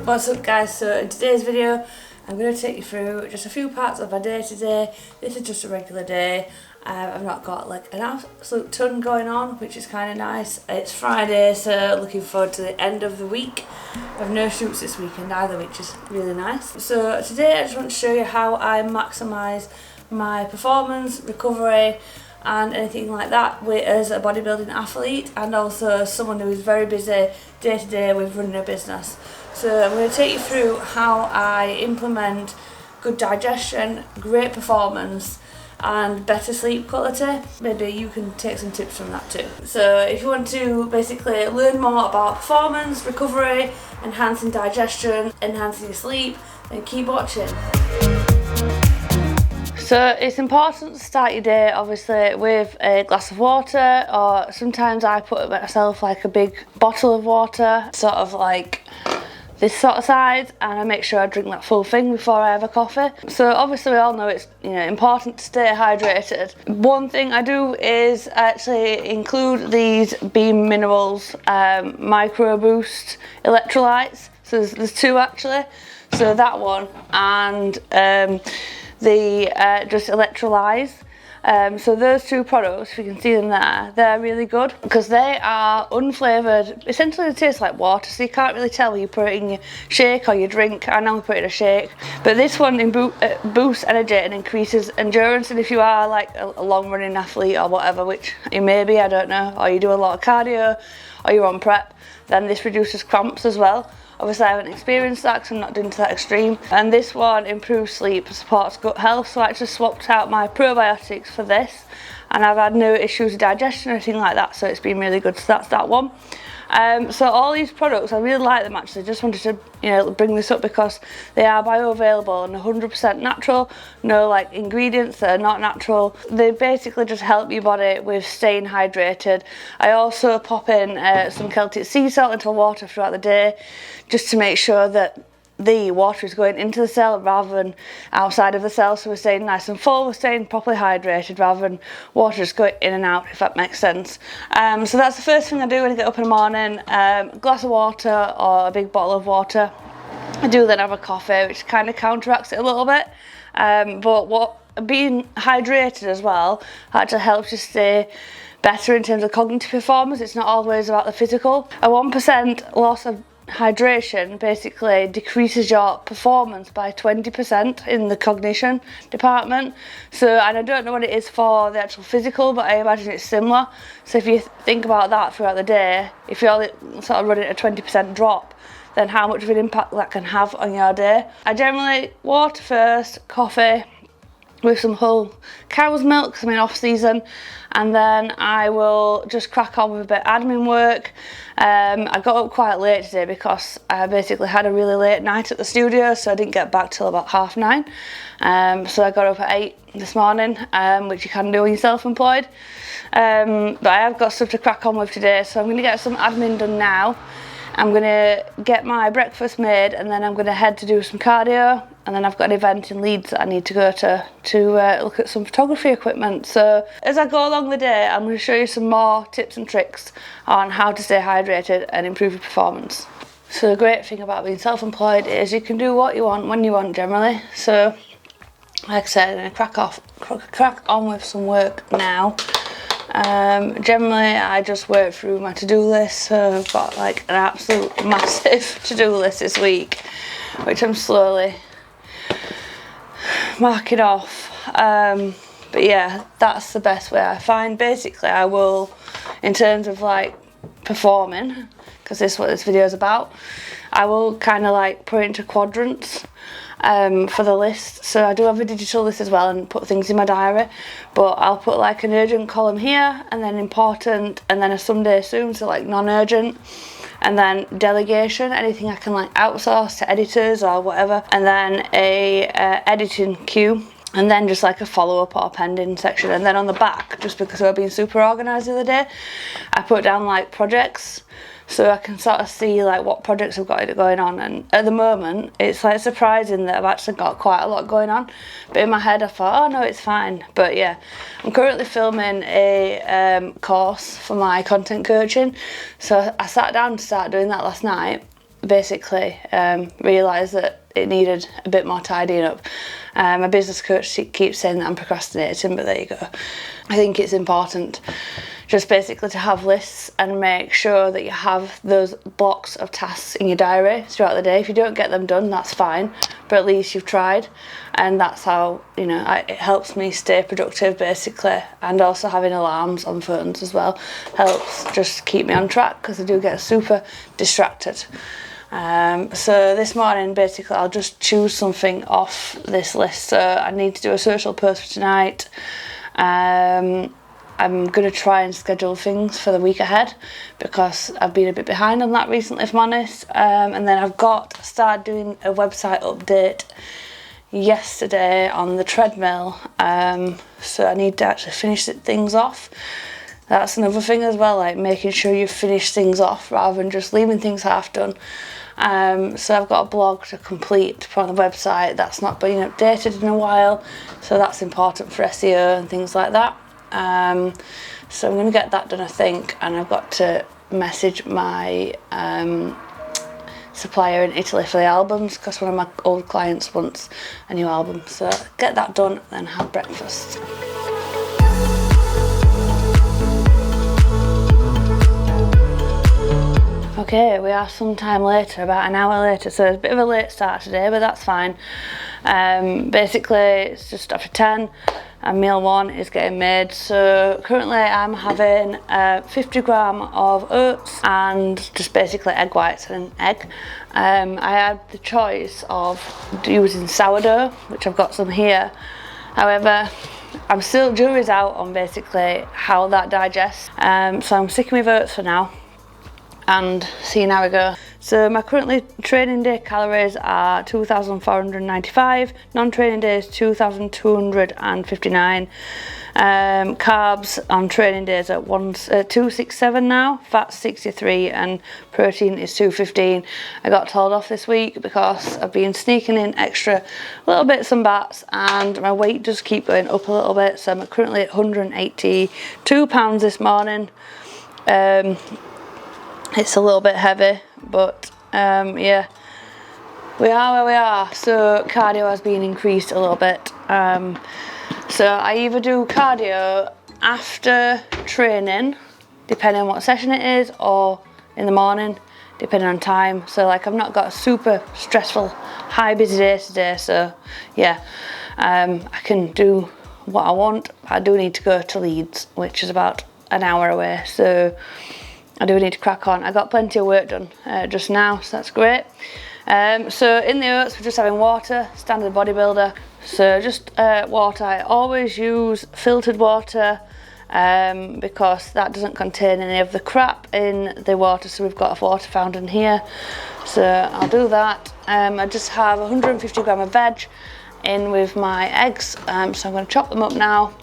What's up guys, so in today's video I'm going to take you through just a few parts of my day today. This is just a regular day. I've not got like an absolute ton going on, which is kind of nice. It's Friday, so looking forward to the end of the week. I have no shoots this weekend either, which is really nice. So today I just want to show you how I maximise my performance, recovery and anything like that as a bodybuilding athlete, and also someone who is very busy day to day with running a business. So I'm going to take you through how I implement good digestion, great performance and better sleep quality. Maybe you can take some tips from that too. So if you want to basically learn more about performance, recovery, enhancing digestion, enhancing your sleep, then keep watching. So it's important to start your day obviously with a glass of water, or sometimes I put myself like a big bottle of water, sort of like this sort of size, and I make sure I drink that full thing before I have a coffee. So obviously we all know it's important to stay hydrated. One thing I do is actually include these Beam Minerals Micro Boost electrolytes. So there's two actually. So that one and the just Electrolyze. So those two products, if you can see them there, they're really good because they are unflavoured. Essentially they taste like water, so you can't really tell whether you put it in your shake or your drink. I normally put it in a shake, but this one boosts energy and increases endurance. And if you are like a long running athlete or whatever, which you may be, I don't know, or you do a lot of cardio or you're on prep, then this reduces cramps as well. Obviously I haven't experienced that because I'm not doing to that extreme. And this one improves sleep, supports gut health, so I actually swapped out my probiotics for this and I've had no issues with digestion or anything like that, so it's been really good. So that's that one. So all these products, I really like them actually. Just wanted to bring this up because they are bioavailable and 100% natural, no like ingredients that are not natural. They basically just help your body with staying hydrated. I also pop in some Celtic sea salt into water throughout the day just to make sure that the water is going into the cell rather than outside of the cell, so we're staying nice and full, we're staying properly hydrated rather than water just going in and out, if that makes sense. So that's the first thing I do when I get up in the morning, a glass of water or a big bottle of water. I do then have a coffee, which kind of counteracts it a little bit, but being hydrated as well actually helps you stay better in terms of cognitive performance. It's not always about the physical. A 1% loss of hydration basically decreases your performance by 20% in the cognition department. So, and I don't know what it is for the actual physical, but I imagine it's similar. So if you think about that throughout the day, if you're sort of running a 20% drop, then how much of an impact that can have on your day. I generally water first, coffee with some whole cow's milk because I'm in off season, and then I will just crack on with a bit of admin work. I got up quite late today because I basically had a really late night at the studio, so I didn't get back till about 9:30. So I got up at 8 this morning, which you can do when you're self-employed. But I have got stuff to crack on with today, so I'm going to get some admin done now. I'm going to get my breakfast made and then I'm going to head to do some cardio, and then I've got an event in Leeds that I need to go to look at some photography equipment. So as I go along the day, I'm going to show you some more tips and tricks on how to stay hydrated and improve your performance. So the great thing about being self-employed is you can do what you want when you want generally. So like I said, I'm going to crack on with some work now. Generally I just work through my to-do list, so I've got like an absolute massive to-do list this week, which I'm slowly marking off. But yeah, that's the best way I find. Basically I will, in terms of like performing, because this is what this video is about, I will kind of like put it into quadrants for the list. So I do have a digital list as well and put things in my diary, but I'll put like an urgent column here, and then important, and then a someday soon, so like non-urgent, and then delegation, anything I can like outsource to editors or whatever, and then a editing queue, and then just like a follow-up or pending section. And then on the back, just because we're being super organised the other day, I put down like projects, so I can sort of see like what projects I've got going on. And at the moment it's like surprising that I've actually got quite a lot going on, but in my head I thought, oh no, it's fine. But yeah, I'm currently filming a course for my content coaching, so I sat down to start doing that last night, basically realised that it needed a bit more tidying up. My business coach keeps saying that I'm procrastinating, but there you go. I think it's important just basically to have lists and make sure that you have those blocks of tasks in your diary throughout the day. If you don't get them done, that's fine, but at least you've tried, and that's how, you know, it helps me stay productive basically. And also having alarms on phones as well helps just keep me on track, because I do get super distracted. So this morning basically I'll just choose something off this list. So I need to do a social post for tonight. I'm going to try and schedule things for the week ahead, because I've been a bit behind on that recently, if I'm honest. And then I've started doing a website update yesterday on the treadmill. So I need to actually finish things off. That's another thing as well, like making sure you finish things off rather than just leaving things half done. So I've got a blog to complete on the website that's not been updated in a while, so that's important for SEO and things like that. So I'm going to get that done, I think, and I've got to message my supplier in Italy for the albums, because one of my old clients wants a new album. So get that done, then have breakfast. Okay, we are some time later, about an hour later, so it's a bit of a late start today, but that's fine. Basically, it's just after 10 and meal one is getting made. So currently I'm having 50 gram of oats and just basically egg whites and an egg. I had the choice of using sourdough, which I've got some here. However, jury's out on basically how that digests. So I'm sticking with oats for now and seeing how we go. So my currently training day calories are 2,495, non-training days 2,259. Carbs on training days at 267 now, fat 63, and protein is 215. I got told off this week because I've been sneaking in extra little bits and bats, and my weight does keep going up a little bit. So I'm currently at 182 pounds this morning. It's a little bit heavy, but yeah, we are where we are. So cardio has been increased a little bit. So I either do cardio after training, depending on what session it is, or in the morning, depending on time. So like, I've not got a super stressful, high busy day today. So yeah, I can do what I want. I do need to go to Leeds, which is about an hour away. So I do need to crack on. I got plenty of work done just now, so that's great. So in the oats, we're just having water, standard bodybuilder. So just water. I always use filtered water because that doesn't contain any of the crap in the water. So we've got a water fountain here. So I'll do that. I just have 150 gram of veg in with my eggs. So I'm going to chop them up now.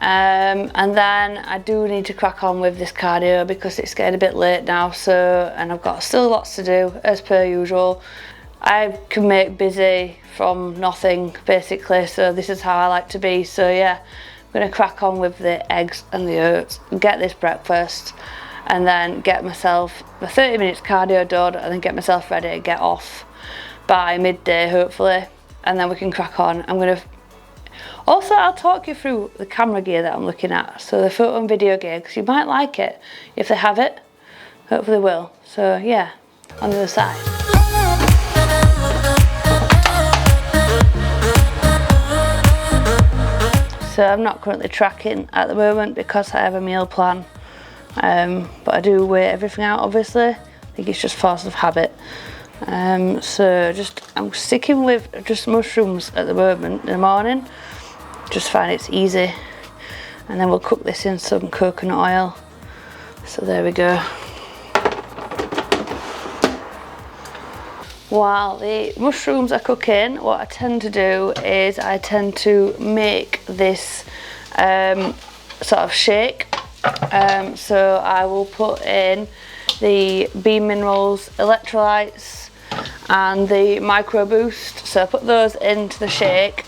And then I do need to crack on with this cardio because it's getting a bit late now, and I've got still lots to do as per usual. I can make busy from nothing basically, so this is how I like to be. So yeah, I'm going to crack on with the eggs and the oats, get this breakfast, and then get myself the 30 minutes cardio done, and then get myself ready to get off by midday hopefully, and then we can crack on. Also, I'll talk you through the camera gear that I'm looking at, so the photo and video gear, because you might like it if they have it. Hopefully they will. So yeah, on the other side. So I'm not currently tracking at the moment because I have a meal plan, but I do weigh everything out obviously. I think it's just force of habit. So I'm sticking with just mushrooms at the moment in the morning. Just find it's easy, and then we'll cook this in some coconut oil. So there we go. While the mushrooms are cooking, what I tend to do is I tend to make this sort of shake. So I will put in the Beam Minerals electrolytes and the Micro Boost. So I put those into the shake.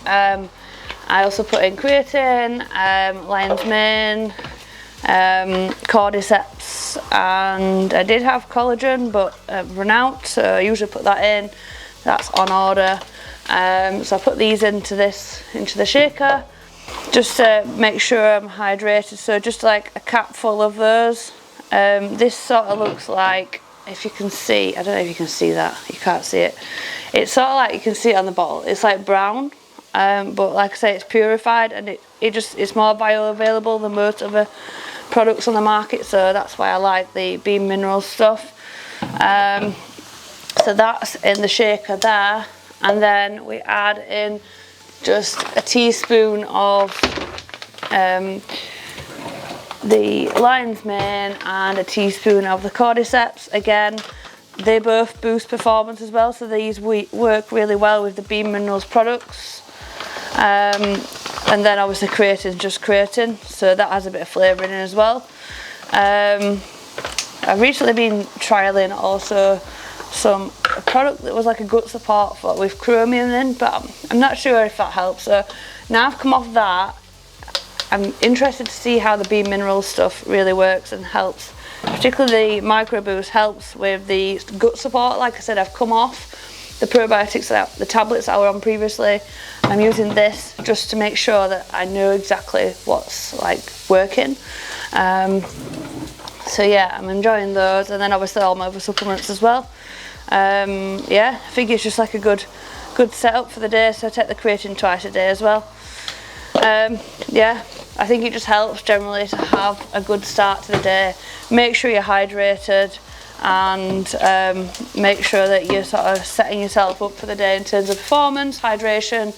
I also put in creatine, lion's mane, cordyceps, and I did have collagen but run out, so I usually put that in. That's on order. So I put these into the shaker just to make sure I'm hydrated, so just like a cap full of those. This sort of looks like, if you can see, I don't know if you can see that, you can't see it, it's sort of like you can see it on the bottle, it's like brown, but like I say, it's purified, and it's more bioavailable than most other products on the market, so that's why I like the Beam Minerals stuff. So that's in the shaker there, and then we add in just a teaspoon of the lion's mane and a teaspoon of the cordyceps. Again, they both boost performance as well, so these work really well with the Beam Minerals products. And then obviously creatine, just creatine, so that has a bit of flavour in it as well. I've recently been trialling also a product that was like a gut support with chromium in, but I'm not sure if that helps. So now I've come off that, I'm interested to see how the Beam Minerals stuff really works and helps. Particularly the Micro Boost helps with the gut support. Like I said, I've come off the probiotics, the tablets I were on previously. I'm using this just to make sure that I know exactly what's like working. So yeah, I'm enjoying those, and then obviously all my other supplements as well. Yeah, I think it's just like a good setup for the day, so I take the creatine twice a day as well. Yeah, I think it just helps generally to have a good start to the day. Make sure you're hydrated, and make sure that you're sort of setting yourself up for the day in terms of performance, hydration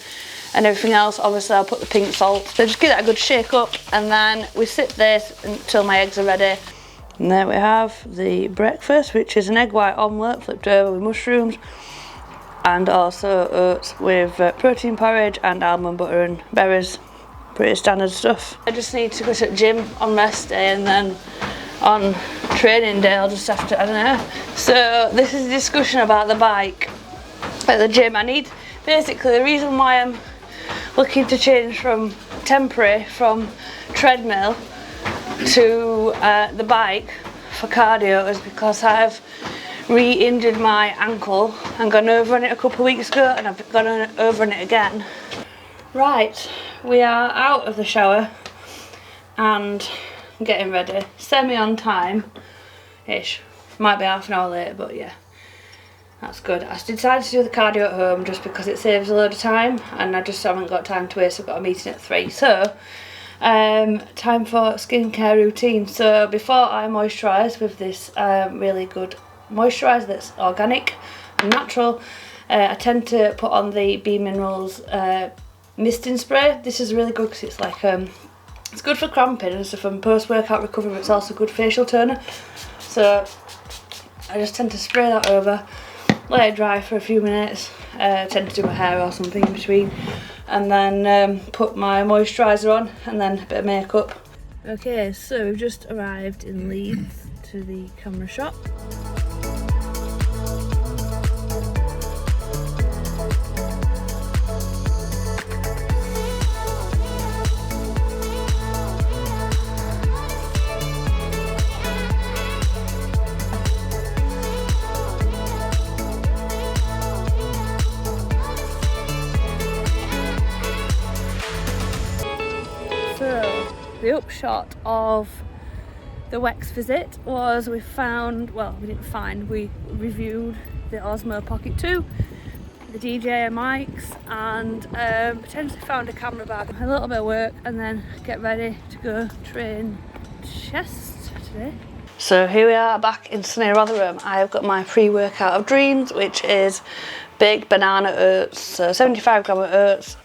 and everything else. Obviously I'll put the pink salt, so just give that a good shake up, and then we sit this until my eggs are ready. And there we have the breakfast, which is an egg white omelette flipped over with mushrooms, and also oats with protein porridge and almond butter and berries. Pretty standard stuff. I just need to go to the gym on rest day, and then on training day I'll just have to, I don't know. So this is a discussion about the bike at the gym. Basically the reason why I'm looking to change from treadmill to the bike for cardio is because I've re-injured my ankle and gone over on it a couple of weeks ago, and I've gone over on it again. Right, we are out of the shower and getting ready, semi on time-ish. Might be half an hour late, but yeah, that's good. I decided to do the cardio at home just because it saves a load of time, and I just haven't got time to waste. I've got a meeting at 3, so time for skincare routine. So before I moisturise with this really good moisturiser that's organic and natural, I tend to put on the Beam Minerals misting spray. This is really good because it's like it's good for cramping and stuff and post-workout recovery, but it's also good facial toner. So I just tend to spray that over, let it dry for a few minutes, tend to do my hair or something in between, and then put my moisturiser on, and then a bit of makeup. Okay, so we've just arrived in Leeds to the camera shop. The upshot of the Wex visit was we reviewed the Osmo Pocket 2, the DJI mics, and potentially found a camera bag, a little bit of work, and then get ready to go train chest today. So here we are back in sunny Rotherham. I've got my pre-workout of dreams, which is big banana oats, so 75 gram of oats,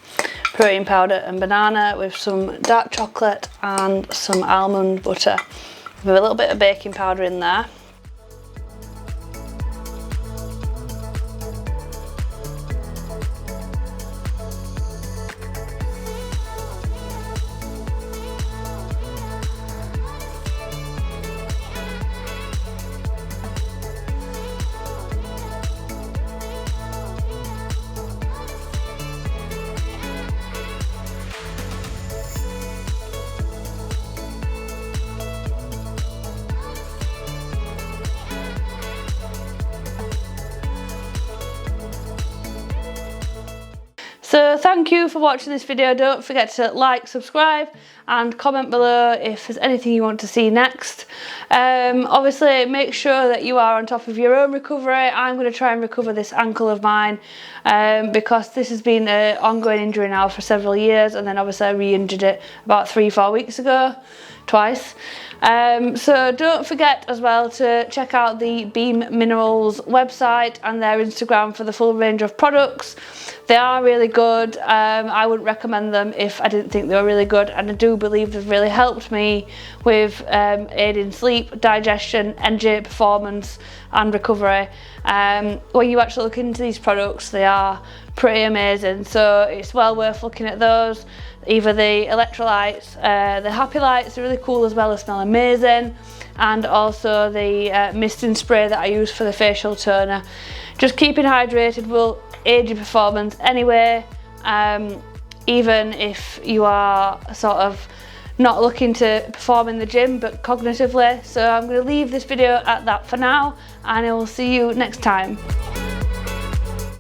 protein powder and banana with some dark chocolate and some almond butter with a little bit of baking powder in there. So thank you for watching this video. Don't forget to like, subscribe and comment below if there's anything you want to see next. Obviously make sure that you are on top of your own recovery. I'm going to try and recover this ankle of mine because this has been an ongoing injury now for several years, and then obviously I re-injured it about 3-4 weeks ago, twice. So don't forget as well to check out the Beam Minerals website and their Instagram for the full range of products. They are really good. I wouldn't recommend them if I didn't think they were really good, and I do believe they've really helped me with aiding sleep, digestion, NJ performance and recovery. When you actually look into these products, they are pretty amazing, so it's well worth looking at those. Either the electrolytes, the happy lights are really cool as well, they smell amazing, and also the misting spray that I use for the facial toner. Just keeping hydrated will aid your performance anyway, even if you are sort of not looking to perform in the gym but cognitively. So I'm going to leave this video at that for now, and I will see you next time.